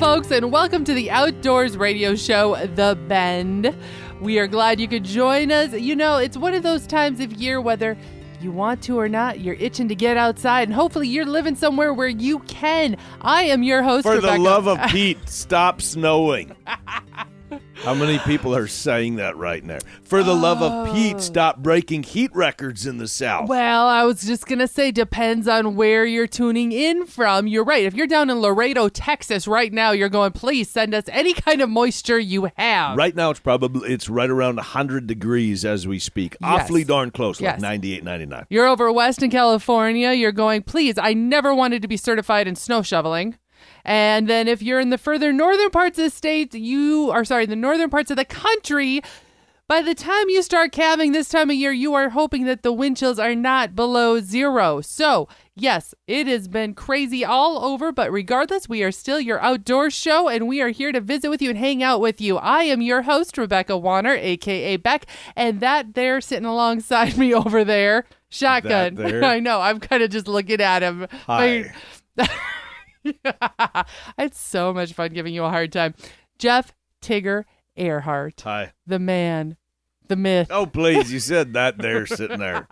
folks, and welcome to the Outdoors Radio Show, The Bend. We are glad you could join us. You know, it's one of those times of year, whether you want to or not, you're itching to get outside, and hopefully you're living somewhere where you can. I am your host, For Rebecca. the love of Pete, stop snowing. How many people are saying that right now? For the love of Pete, stop breaking heat records in the South. Well, I was just going to say, depends on where you're tuning in from. You're right. If you're down in Laredo, Texas right now, you're going, please send us any kind of moisture you have. Right now, it's right around 100 degrees as we speak. Yes. Awfully darn close, like Yes. 98, 99. You're over west in California, you're going, please, I never wanted to be certified in snow shoveling. And then if you're in the further northern parts of the state, the northern parts of the country, by the time you start calving this time of year, you are hoping that the wind chills are not below zero. So, yes, it has been crazy all over, but regardless, we are still your outdoors show, and we are here to visit with you and hang out with you. I am your host, Rebecca Wanner, a.k.a. Beck, and that there sitting alongside me over there, shotgun. That there? I know, I'm kind of just looking at him. Hi. It's so much fun giving you a hard time. Jeff Tigger Erhardt. Hi. The man, the myth. Oh, please, you said that there, sitting there.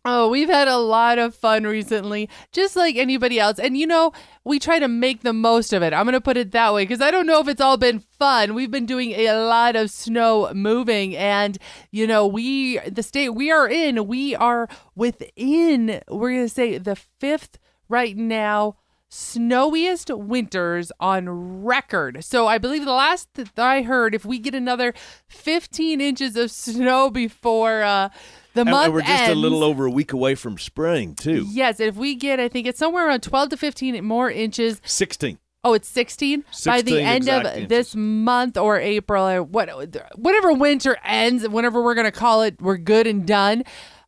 Oh, we've had a lot of fun recently, just like anybody else. And, you know, we try to make the most of it. I'm going to put it that way because I don't know if it's all been fun. We've been doing a lot of snow moving. And, you know, the state we are in, we are within, we're going to say the fifth right now, snowiest winters on record. So I believe the last that I heard, if we get another 15 inches of snow before the month And we're just ends, a little over a week away from spring, too. Yes, if we get, I think it's somewhere around 12 to 15 more inches. 16. Oh, it's 16? By the 16 end of exact this inches. month or April or whatever winter ends, whenever we're going to call it, we're good and done,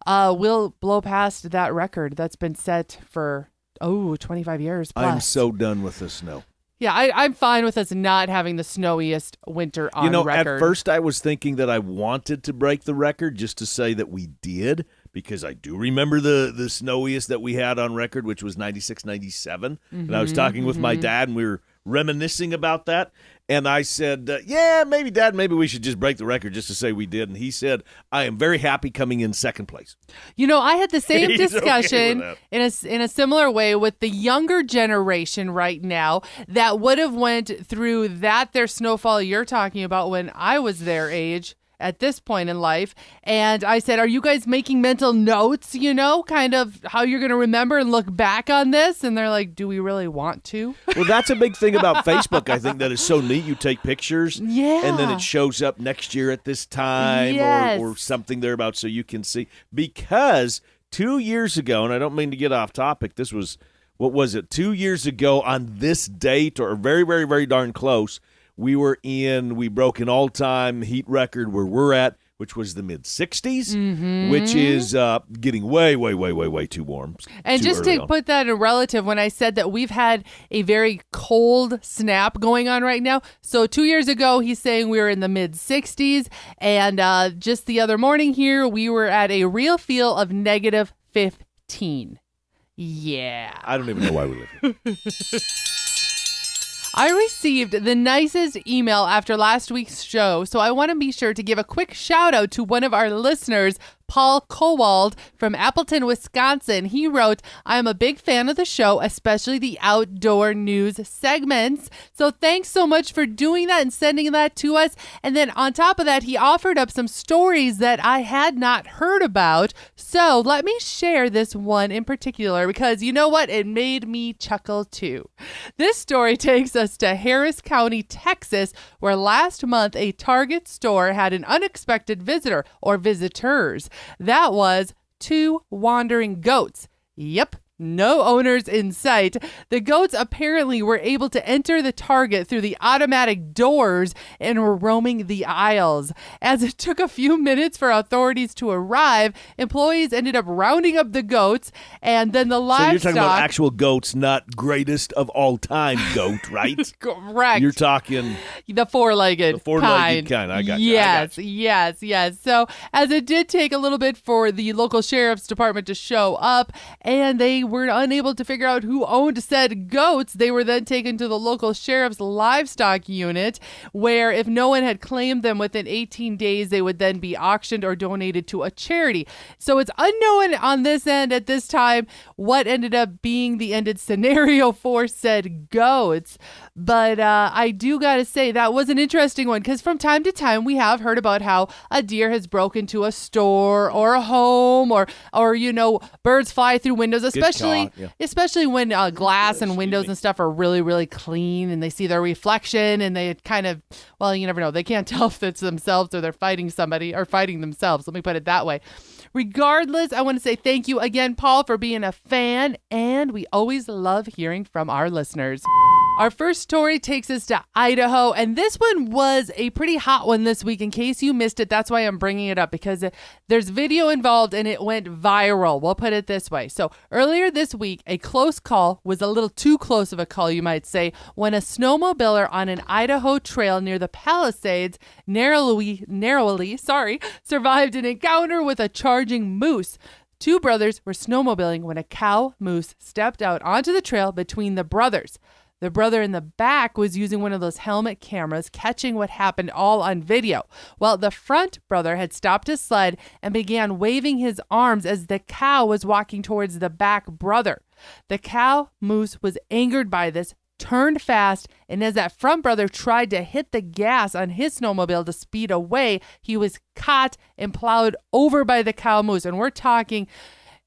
we'll blow past that record that's been set for 25 years plus. I'm so done with the snow. Yeah, I'm fine with us not having the snowiest winter on record. At first I was thinking that I wanted to break the record just to say that we did, because I do remember the snowiest that we had on record, which was 96, 97. And I was talking with my dad, and we were reminiscing about that. And I said, yeah, maybe, Dad, maybe we should just break the record just to say we did. And he said, I am very happy coming in second place. You know, I had the same He's okay discussion with in a similar way with the younger generation right now that would have went through their snowfall you're talking about when I was their age at this point in life. And I said, are you guys making mental notes, you know, kind of how you're going to remember and look back on this? And they're like, do we really want to? Well, that's a big thing about Facebook. I think that is so neat. You take pictures, Yeah. and then it shows up next year at this time, Yes. or something thereabout, so you can see. Because 2 years ago, and I don't mean to get off topic, this was, 2 years ago on this date, or very, very, very darn close, we broke an all-time heat record where we're at, which was the mid-60s, which is getting way, way, way, way, way too warm. And just to put that in relative, when I said that we've had a very cold snap going on right now. So 2 years ago, he's saying we were in the mid-60s. And just the other morning here, we were at a real feel of negative 15. Yeah. I don't even know why we live here. I received the nicest email after last week's show, so I want to be sure to give a quick shout out to one of our listeners, Paul Kowald from Appleton, Wisconsin. He wrote, I am a big fan of the show, especially the outdoor news segments. So thanks so much for doing that and sending that to us. And then on top of that, he offered up some stories that I had not heard about. So let me share this one in particular because you know what? It made me chuckle too. This story takes us to Harris County, Texas, where last month a Target store had an unexpected visitor or visitors. That was 2 wandering goats. Yep. No owners in sight. The goats apparently were able to enter the Target through the automatic doors and were roaming the aisles. As it took a few minutes for authorities to arrive, employees ended up rounding up the goats and then the livestock. So you're talking about actual goats, not greatest of all time goat, right? Correct. You're talking the four-legged kind. I got yes, you. Yes. So as it did take a little bit for the local sheriff's department to show up, and they were unable to figure out who owned said goats, they were then taken to the local sheriff's livestock unit, where if no one had claimed them within 18 days, they would then be auctioned or donated to a charity. So it's unknown on this end at this time what ended up being the ended scenario for said goats. But I do got to say that was an interesting one, because from time to time we have heard about how a deer has broken into a store or a home, or birds fly through windows, especially when glass and windows and stuff are really, really clean, and they see their reflection, and they kind of, well, you never know. They can't tell if it's themselves or they're fighting somebody or fighting themselves. Let me put it that way. Regardless, I want to say thank you again, Paul, for being a fan, and we always love hearing from our listeners. Our first story takes us to Idaho, and this one was a pretty hot one this week. In case you missed it, that's why I'm bringing it up, because there's video involved and it went viral. We'll put it this way. So earlier this week, a close call was a little too close of a call, you might say, when a snowmobiler on an Idaho trail near the Palisades narrowly survived an encounter with a charging moose. Two brothers were snowmobiling when a cow moose stepped out onto the trail between the brothers. The brother in the back was using one of those helmet cameras, catching what happened all on video. Well, the front brother had stopped his sled and began waving his arms as the cow was walking towards the back brother. The cow moose was angered by this, turned fast, and as that front brother tried to hit the gas on his snowmobile to speed away, he was caught and plowed over by the cow moose. And we're talking...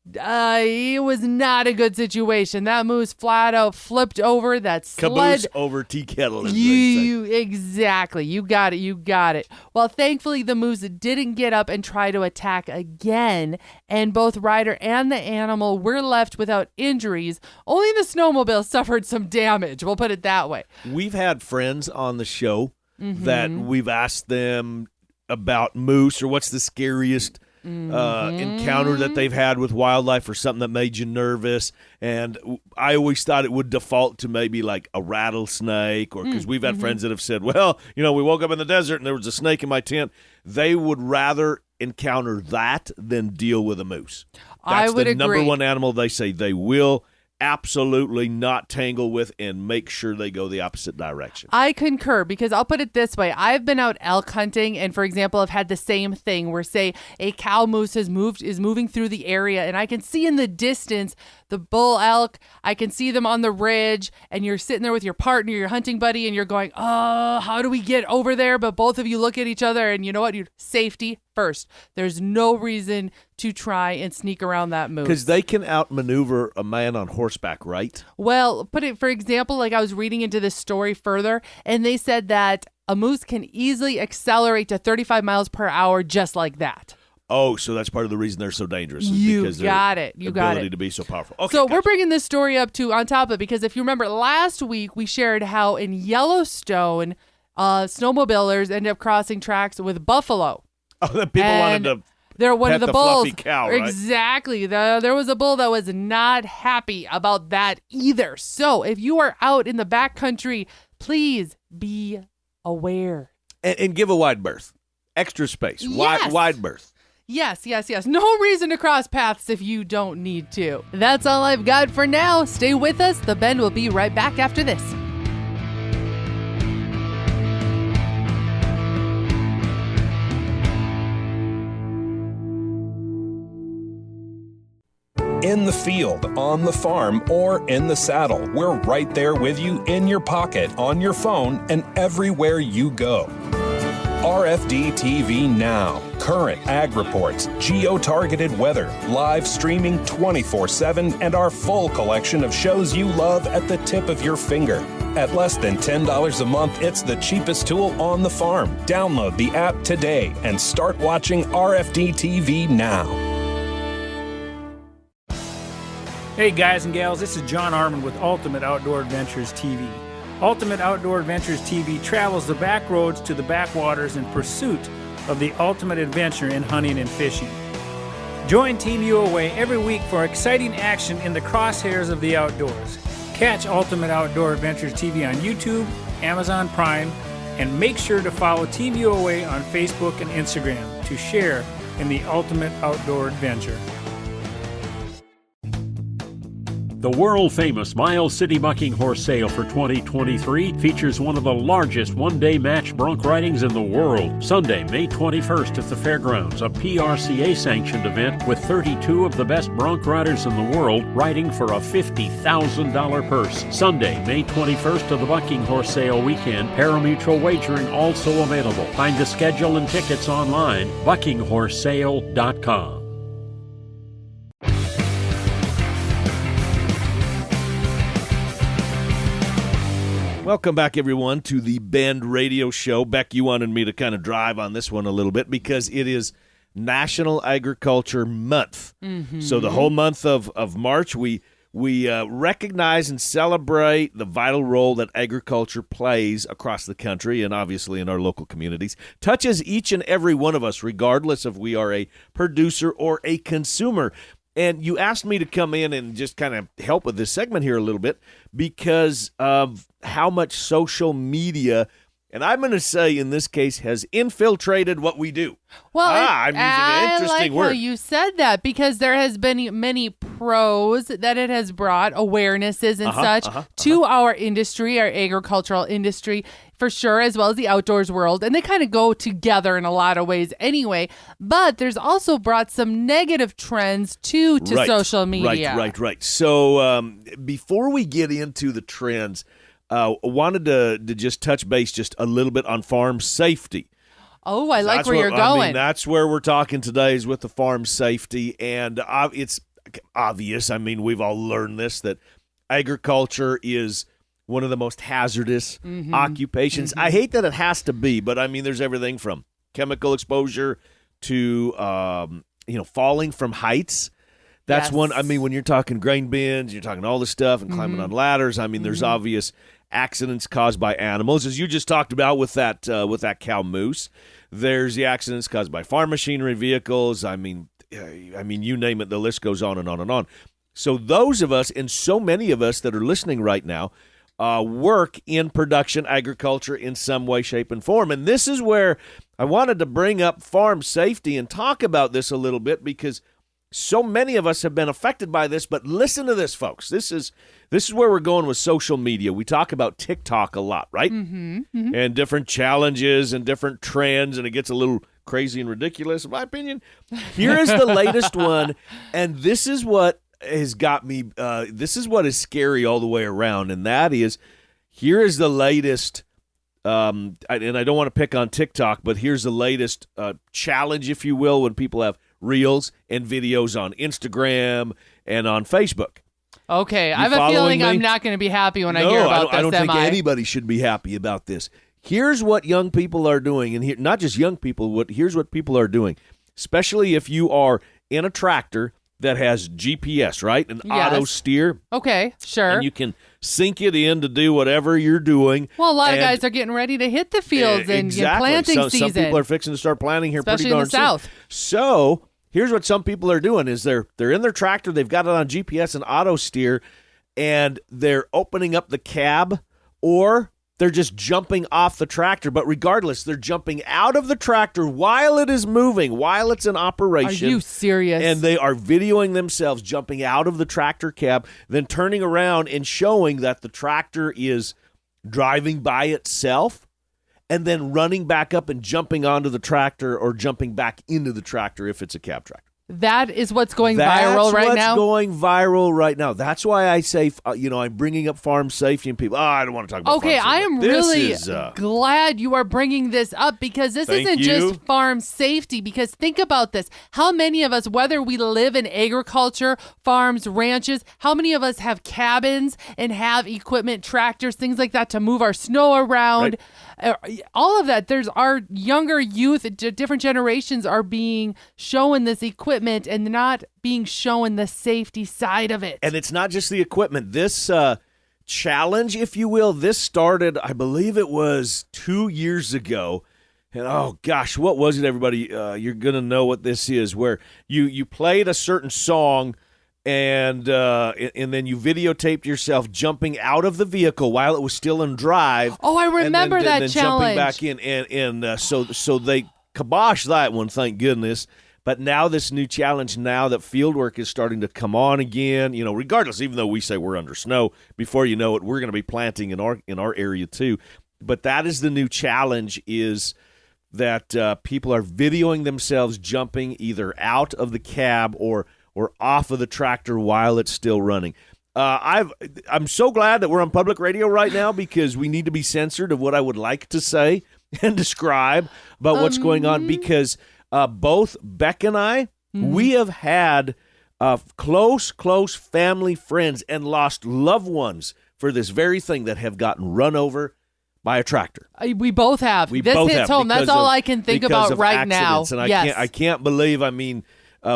it was not a good situation. That moose flat out flipped over that sled. Caboose over tea kettle. Exactly. You got it. Well, thankfully, the moose didn't get up and try to attack again, and both rider and the animal were left without injuries. Only the snowmobile suffered some damage. We'll put it that way. We've had friends on the show that we've asked them about moose or what's the scariest encounter that they've had with wildlife or something that made you nervous. And I always thought it would default to maybe like a rattlesnake, or because we've had friends that have said, well, we woke up in the desert and there was a snake in my tent. They would rather encounter that than deal with a moose. I would agree. Number one animal they say they will absolutely not tangle with and make sure they go the opposite direction. I concur, because I'll put it this way. I've been out elk hunting and, for example, I've had the same thing where, say, a cow moose is moving through the area, and I can see in the distance the bull elk. I can see them on the ridge, and you're sitting there with your partner, your hunting buddy, and you're going, oh, how do we get over there? But both of you look at each other, and you know what? Safety first. There's no reason to try and sneak around that moose. Because they can outmaneuver a man on horseback, right? Well, put it for example, like I was reading into this story further, and they said that a moose can easily accelerate to 35 miles per hour just like that. Oh, so that's part of the reason they're so dangerous. You got it. Ability to be so powerful. Okay, so we're bringing this story up on top of it, because if you remember last week, we shared how in Yellowstone, snowmobilers ended up crossing tracks with buffalo. Oh, the people wanted to they're one pet of the the bulls. fluffy cow, right? Exactly. There was a bull that was not happy about that either. So if you are out in the backcountry, please be aware. And give a wide berth. Extra space. Yes. Wide berth. Yes. No reason to cross paths if you don't need to. That's all I've got for now. Stay with us. The Ben will be right back after this. In the field, on the farm, or in the saddle, we're right there with you in your pocket, on your phone, and everywhere you go. RFD TV Now. Current ag reports, geo-targeted weather, live streaming 24/7, and our full collection of shows you love at the tip of your finger. At less than $10 a month, it's the cheapest tool on the farm. Download the app today and start watching RFD TV Now. Hey guys and gals, this is John Arman with Ultimate Outdoor Adventures TV. Ultimate Outdoor Adventures TV travels the back roads to the backwaters in pursuit of the ultimate adventure in hunting and fishing. Join Team UOA every week for exciting action in the crosshairs of the outdoors. Catch Ultimate Outdoor Adventures TV on YouTube, Amazon Prime, and make sure to follow Team UOA on Facebook and Instagram to share in the ultimate outdoor adventure. The world-famous Miles City Bucking Horse Sale for 2023 features one of the largest one-day match bronc ridings in the world. Sunday, May 21st at the fairgrounds, a PRCA-sanctioned event with 32 of the best bronc riders in the world riding for a $50,000 purse. Sunday, May 21st of the Bucking Horse Sale weekend, pari-mutuel wagering also available. Find the schedule and tickets online, buckinghorsesale.com. Welcome back, everyone, to the Bend Radio Show. Beck, you wanted me to kind of drive on this one a little bit because it is National Agriculture Month. Mm-hmm. So the whole month of March, we recognize and celebrate the vital role that agriculture plays across the country and obviously in our local communities. Touches each and every one of us, regardless if we are a producer or a consumer. And you asked me to come in and just kind of help with this segment here a little bit because of how much social media, and I'm going to say in this case, has infiltrated what we do. Well, I'm using an interesting word. I like how you said that because there has been many pros that it has brought, awarenesses and such to our industry, our agricultural industry, for sure, as well as the outdoors world. And they kind of go together in a lot of ways anyway. But there's also brought some negative trends to social media. Right. So before we get into the trends, I wanted to just touch base just a little bit on farm safety. Oh, I like where you're going. I mean, that's where we're talking today is with the farm safety. And it's obvious, I mean, we've all learned this, that agriculture is one of the most hazardous occupations. I hate that it has to be, but I mean, there's everything from chemical exposure to, falling from heights. That's one. I mean, when you're talking grain bins, you're talking all this stuff and climbing on ladders. I mean, there's obvious accidents caused by animals, as you just talked about with that cow moose. There's the accidents caused by farm machinery, vehicles. I mean, you name it. The list goes on and on and on. So those of us, and so many of us that are listening right now, work in production agriculture in some way, shape, and form. And this is where I wanted to bring up farm safety and talk about this a little bit because so many of us have been affected by this. But listen to this, folks. This is where we're going with social media. We talk about TikTok a lot, right? And different challenges and different trends, and it gets a little crazy and ridiculous, in my opinion. Here is the latest one, and this is what has got me, this is what is scary all the way around, and that is, here is the latest, and I don't want to pick on TikTok, but here's the latest challenge, if you will, when people have reels and videos on Instagram and on Facebook. Okay, I have a feeling I'm not going to be happy when I hear about this. I don't think anybody should be happy about this. Here's what young people are doing, and not just young people, here's what people are doing, especially if you are in a tractor that has GPS, right? An auto steer. Okay, sure. And you can sync it in to do whatever you're doing. Well, a lot of guys are getting ready to hit the fields and planting season. Some people are fixing to start planting here especially pretty darn soon. in the South. So here's what some people are doing is they're in their tractor, they've got it on GPS and auto steer, and they're opening up the cab, or they're just jumping off the tractor. But regardless, they're jumping out of the tractor while it is moving, while it's in operation. Are you serious? And they are videoing themselves jumping out of the tractor cab, then turning around and showing that the tractor is driving by itself, and then running back up and jumping onto the tractor or jumping back into the tractor if it's a cab tractor. That is what's going viral right now? That's what's going viral right now. That's why I say, I'm bringing up farm safety, and people, I don't want to talk about farm safety. I am really glad you are bringing this up because this isn't just farm safety. Because think about this. How many of us, whether we live in agriculture, farms, ranches, how many of us have cabins and have equipment, tractors, things like that to move our snow around? Right. All of that. There's our younger youth, different generations are being shown this equipment and not being shown the safety side of it. And it's not just the equipment. This challenge, if you will, this started, I believe it was 2 years ago. And oh gosh, what was it, everybody? You're going to know what this is, where you played a certain song and then you videotaped yourself jumping out of the vehicle while it was still in drive. Oh, I remember that and then challenge. Jumping back in, and so they kiboshed that one, thank goodness. But now this new challenge, now that field work is starting to come on again, regardless, even though we say we're under snow, before you know it, we're going to be planting in our area too. But that is the new challenge, is that people are videoing themselves jumping either out of the cab or off of the tractor while it's still running. I'm so glad that we're on public radio right now, because we need to be censored of what I would like to say and describe about what's going on, because both Beck and I, we have had close family friends and lost loved ones for this very thing, that have gotten run over by a tractor. We both have. This hits home. That's all I can think about right now. And I can't believe,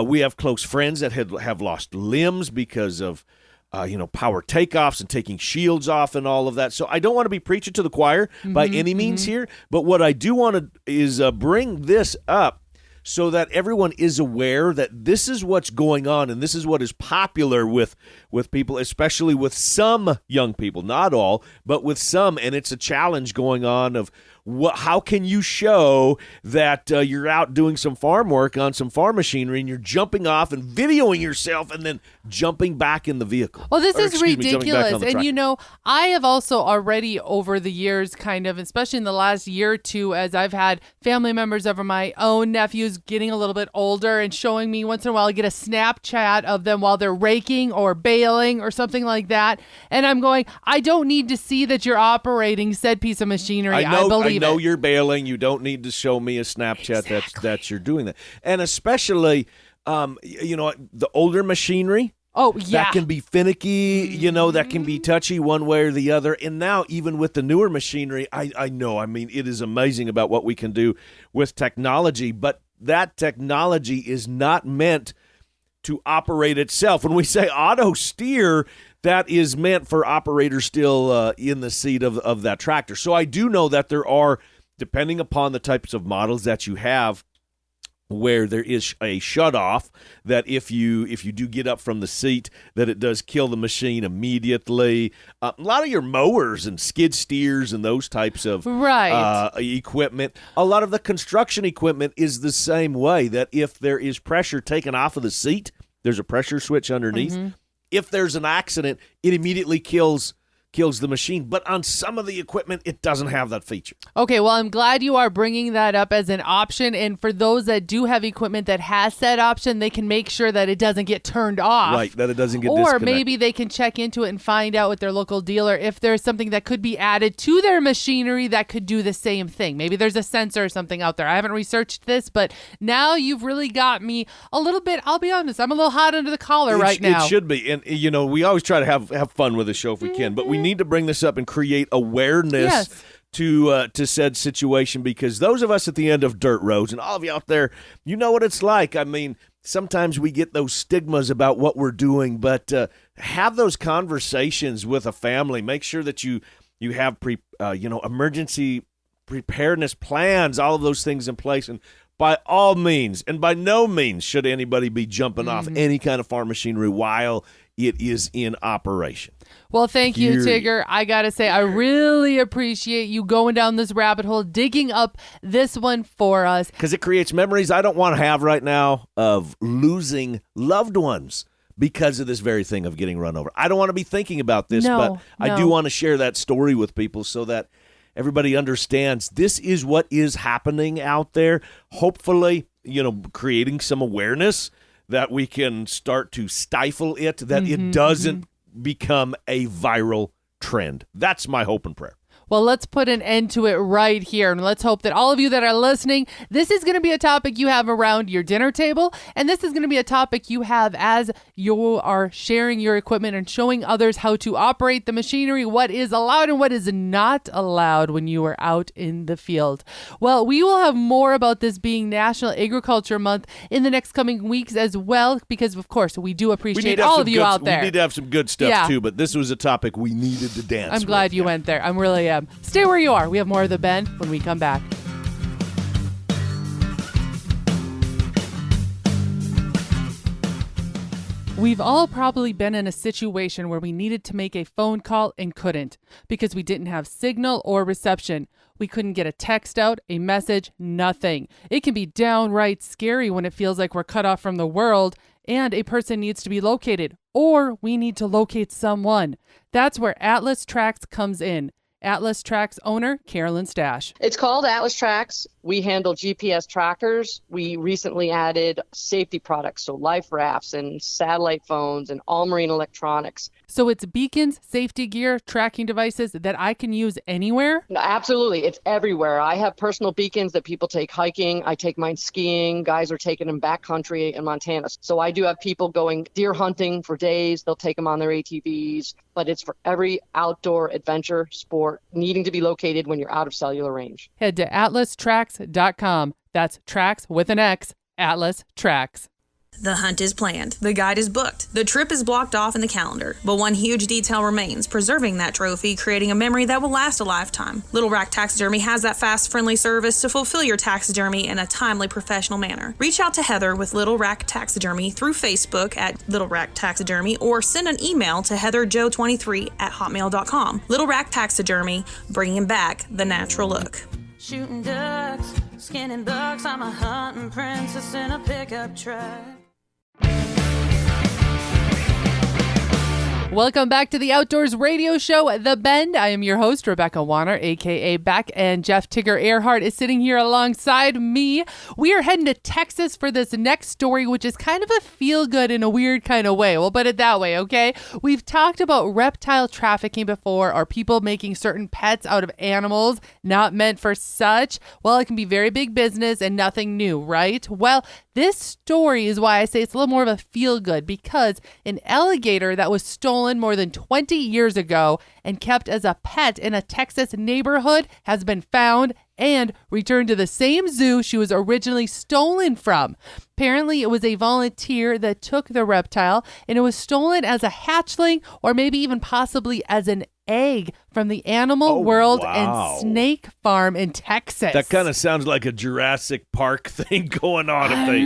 we have close friends that have lost limbs because of power takeoffs and taking shields off and all of that. So I don't want to be preaching to the choir by any means here, but what I do want to is bring this up so that everyone is aware that this is what's going on, and this is what is popular with people, especially with some young people, not all, but with some, and it's a challenge going on of how can you show that you're out doing some farm work on some farm machinery, and you're jumping off and videoing yourself and then jumping back in the vehicle. Well, this is ridiculous. And, I have also already over the years kind of, especially in the last year or two, as I've had family members of my own nephews getting a little bit older and showing me once in a while, I get a Snapchat of them while they're raking or baling or something like that. And I'm going, I don't need to see that you're operating said piece of machinery. I know you're bailing. You don't need to show me a Snapchat that you're doing that. And especially, the older machinery. Oh, yeah. That can be finicky, that can be touchy one way or the other. And now even with the newer machinery, I know, it is amazing about what we can do with technology, but that technology is not meant to operate itself. When we say auto steer, that is meant for operators still in the seat of that tractor. So I do know that there are, depending upon the types of models that you have, where there is a shutoff, that if you do get up from the seat, that it does kill the machine immediately. A lot of your mowers and skid steers and those types of equipment, a lot of the construction equipment is the same way, that if there is pressure taken off of the seat, there's a pressure switch underneath. If there's an accident, it immediately kills the machine. But on some of the equipment, it doesn't have that feature. Okay, well, I'm glad you are bringing that up as an option. And for those that do have equipment that has that option, they can make sure that it doesn't get turned off. Right, that it doesn't get disconnected. Or maybe they can check into it and find out with their local dealer if there's something that could be added to their machinery that could do the same thing. Maybe there's a sensor or something out there. I haven't researched this, but now you've really got me a little bit, I'll be honest, I'm a little hot under the collar right now. It should be. And, we always try to have fun with the show if we can, but we need to bring this up and create awareness to said situation, because those of us at the end of dirt roads, and all of you out there, you know what it's like. Sometimes we get those stigmas about what we're doing, but have those conversations with a family. Make sure that you have emergency preparedness plans, all of those things in place. And by all means, and by no means should anybody be jumping off any kind of farm machinery while it is in operation. Well, thank you, Tigger. I got to say, I really appreciate you going down this rabbit hole, digging up this one for us. Because it creates memories I don't want to have right now of losing loved ones because of this very thing of getting run over. I don't want to be thinking about this, but I do want to share that story with people so that everybody understands this is what is happening out there. Hopefully, creating some awareness that we can start to stifle it, that it doesn't become a viral trend. That's my hope and prayer. Well, let's put an end to it right here. And let's hope that all of you that are listening, this is going to be a topic you have around your dinner table. And this is going to be a topic you have as you are sharing your equipment and showing others how to operate the machinery, what is allowed and what is not allowed when you are out in the field. Well, we will have more about this being National Agriculture Month in the next coming weeks as well, because, of course, we do appreciate all of you out there. We need to have some good stuff, too, but this was a topic we needed to dance I'm glad you went there. I'm really Stay where you are. We have more of The Bend when we come back. We've all probably been in a situation where we needed to make a phone call and couldn't because we didn't have signal or reception. We couldn't get a text out, a message, nothing. It can be downright scary when it feels like we're cut off from the world and a person needs to be located, or we need to locate someone. That's where Atlas Tracks comes in. Atlas Tracks owner, Carolyn Stash. It's called Atlas Tracks. We handle GPS trackers. We recently added safety products, so life rafts and satellite phones and all marine electronics. So it's beacons, safety gear, tracking devices that I can use anywhere? No, absolutely. It's everywhere. I have personal beacons that people take hiking. I take mine skiing. Guys are taking them backcountry in Montana. So I do have people going deer hunting for days. They'll take them on their ATVs. But it's for every outdoor adventure sport needing to be located when you're out of cellular range. Head to atlastracks.com. That's tracks with an X, Atlas Tracks. The hunt is planned. The guide is booked. The trip is blocked off in the calendar. But one huge detail remains, preserving that trophy, creating a memory that will last a lifetime. Little Rack Taxidermy has that fast, friendly service to fulfill your taxidermy in a timely, professional manner. Reach out to Heather with Little Rack Taxidermy through Facebook at Little Rack Taxidermy or send an email to heatherjoe23@hotmail.com. Little Rack Taxidermy, bringing back the natural look. Shooting ducks, skinning bucks, I'm a hunting princess in a pickup truck. Welcome back to the Outdoors Radio Show at The Bend. I am your host, Rebecca Wanner, a.k.a. Beck, and Jeff Tigger Erhardt is sitting here alongside me. We are heading to Texas for this next story, which is kind of a feel-good in a weird kind of way. We'll put it that way, okay? We've talked about reptile trafficking before, or people making certain pets out of animals not meant for such. Well, it can be very big business and nothing new, right? Well, this story is why I say it's a little more of a feel-good, because an alligator that was stolen more than 20 years ago and kept as a pet in a Texas neighborhood has been found and returned to the same zoo she was originally stolen from. Apparently, it was a volunteer that took the reptile, and it was stolen as a hatchling or maybe even possibly as an egg from the Animal World and Snake Farm in Texas. That kind of sounds like a Jurassic Park thing going on if they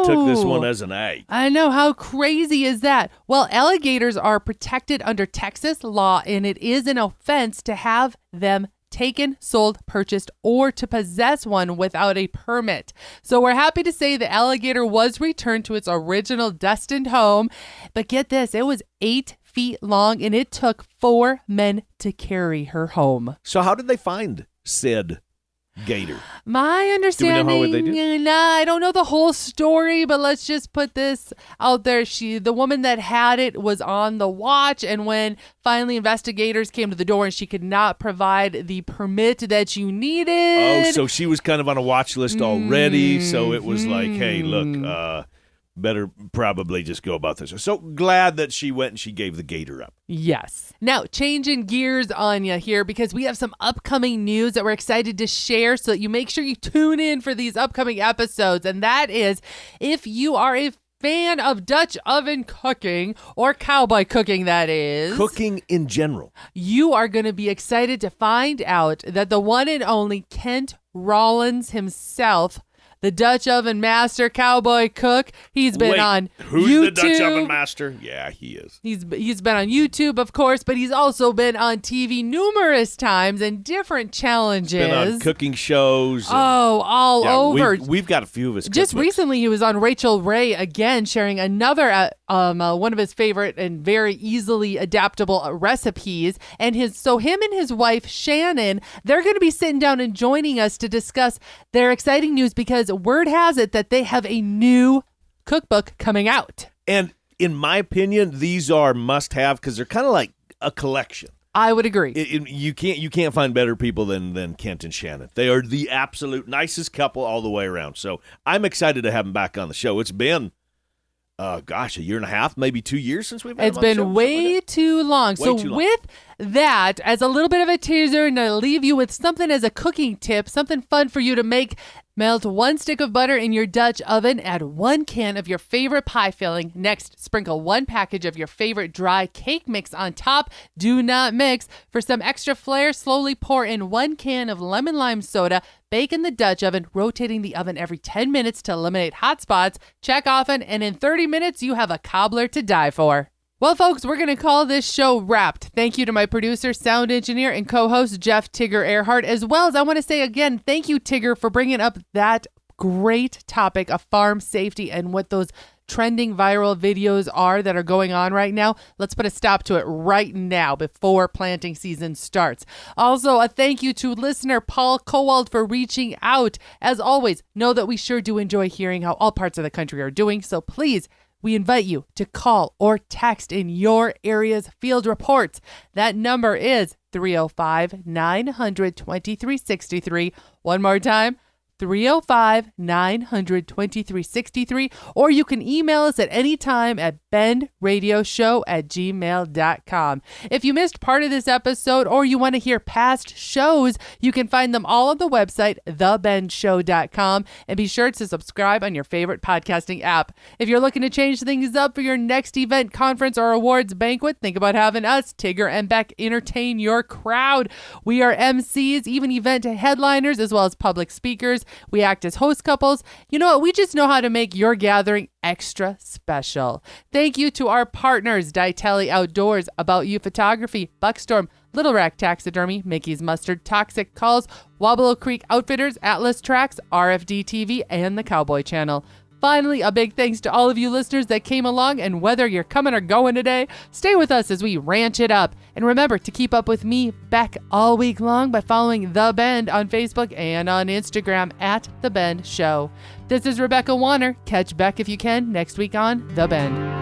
took this one as an egg. I know. How crazy is that? Well, alligators are protected under Texas law, and it is an offense to have them taken, sold, purchased, or to possess one without a permit. So we're happy to say the alligator was returned to its original destined home. But get this, it was 8 feet long, and it took 4 men to carry her home. So how did they find said gator? My understanding, do we know what they do? Nah, I don't know the whole story, but let's just put this out there. The woman that had it was on the watch, and when finally investigators came to the door and she could not provide the permit that you needed. Oh, so she was kind of on a watch list already, so it was like, hey, look, better probably just go about this. So glad that she went and she gave the gator up. Yes. Now, changing gears on you here, because we have some upcoming news that we're excited to share, so that you make sure you tune in for these upcoming episodes. And that is, if you are a fan of Dutch oven cooking, or cowboy cooking, that is. Cooking in general. You are going to be excited to find out that the one and only Kent Rollins himself, the Dutch oven master cowboy cook, he's been on who's YouTube. The Dutch oven master? Yeah, he is. He's been on YouTube, of course, but he's also been on TV numerous times and different challenges. Been on cooking shows. All over. We've got a few of his Just cookbooks. Recently, he was on Rachel Ray again, sharing another one of his favorite and very easily adaptable recipes. And him and his wife Shannon, they're going to be sitting down and joining us to discuss their exciting news, because word has it that they have a new cookbook coming out. And in my opinion, these are must-have because they're kind of like a collection. I would agree. You can't find better people than Kent and Shannon. They are the absolute nicest couple all the way around. So I'm excited to have them back on the show. It's been, a year and a half, maybe 2 years since we've had them on the show. It's been way too long. With that, as a little bit of a teaser, and to leave you with something as a cooking tip, something fun for you to make Melt 1 stick of butter in your Dutch oven. Add 1 can of your favorite pie filling. Next, sprinkle 1 package of your favorite dry cake mix on top. Do not mix. For some extra flair, slowly pour in 1 can of lemon lime soda. Bake in the Dutch oven, rotating the oven every 10 minutes to eliminate hot spots. Check often, and in 30 minutes, you have a cobbler to die for. Well, folks, we're going to call this show wrapped. Thank you to my producer, sound engineer, and co-host, Jeff Tigger Erhardt, as well as I want to say again, thank you, Tigger, for bringing up that great topic of farm safety and what those trending viral videos are that are going on right now. Let's put a stop to it right now before planting season starts. Also, a thank you to listener Paul Kowald for reaching out. As always, know that we sure do enjoy hearing how all parts of the country are doing, so please, we invite you to call or text in your area's field reports. That number is 305-900-2363. One more time, 305-900-2363, or you can email us at any time at bendradioshow@gmail.com. If you missed part of this episode or you want to hear past shows, you can find them all on the website, thebendshow.com, and be sure to subscribe on your favorite podcasting app. If you're looking to change things up for your next event, conference, or awards banquet, think about having us, Tigger and Beck, entertain your crowd. We are MCs, even event headliners, as well as public speakers. We act as host couples. You know what? We just know how to make your gathering extra special. Thank you to our partners, Ditali Outdoors, About You Photography, Buckstorm, Little Rack Taxidermy, Mickey's Mustard, Toxic Calls, Wabalo Creek Outfitters, Atlas Tracks, RFD TV, and the Cowboy Channel. Finally, a big thanks to all of you listeners that came along, and whether you're coming or going today, stay with us as we ranch it up. And remember to keep up with me, Beck, all week long by following The Bend on Facebook and on Instagram at The Bend Show. This is Rebecca Wanner. Catch Beck if you can next week on The Bend.